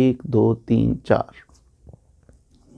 1 2 3 4،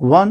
1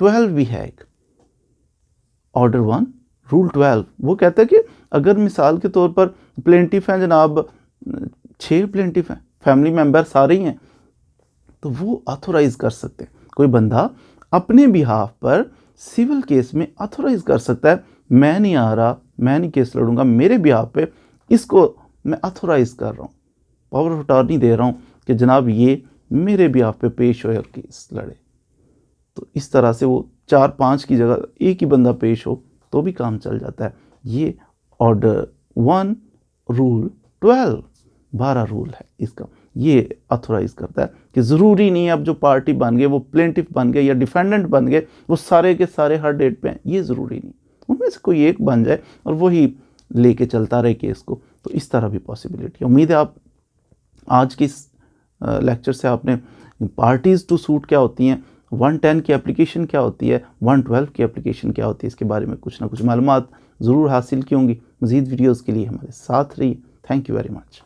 12 भी है एक, ऑर्डर 1 रूल 12। वो कहता है कि अगर मिसाल के तौर पर प्लेंटिफ हैं जनाब, 6 प्लेंटिफ हैं, फैमिली मेंबर सारे ही हैं, तो वो ऑथोराइज कर सकते हैं। कोई बंदा अपने बिहाफ पर सिविल केस में ऑथोराइज कर सकता है, मैं नहीं आ रहा, मैं नहीं केस लड़ूंगा, मेरे बिहाफ पे इसको मैं ऑथोराइज कर रहा हूँ, पावर ऑफ अटॉर्नी दे रहा हूँ कि जनाब ये मेरे बिहाफ पे पेश हो और केस लड़े। तो इस तरह से वो 4-5 की जगह एक ही बंदा पेश हो तो भी काम चल जाता है। ये ऑर्डर 1 रूल 12 रूल है इसका, ये ऑथोराइज करता है कि ज़रूरी नहीं है अब जो पार्टी बन गए वो प्लेंटिफ बन गए या डिफेंडेंट बन गए वो सारे के सारे हर डेट पे हैं, ये ज़रूरी नहीं, उनमें से कोई एक बन जाए और वही लेके चलता रहे केस को। तो इस तरह भी पॉसिबिलिटी है। उम्मीद है आप आज की इस लेक्चर से आपने पार्टीज़ टू सूट क्या होती हैं, 110 की एप्लीकेशन क्या होती है, 112 की एप्लीकेशन क्या होती है, इसके बारे में कुछ ना कुछ मालूमात ज़रूर हासिल की होंगी। मज़ीद वीडियोज़ के लिए हमारे साथ रहिए। Thank you very much.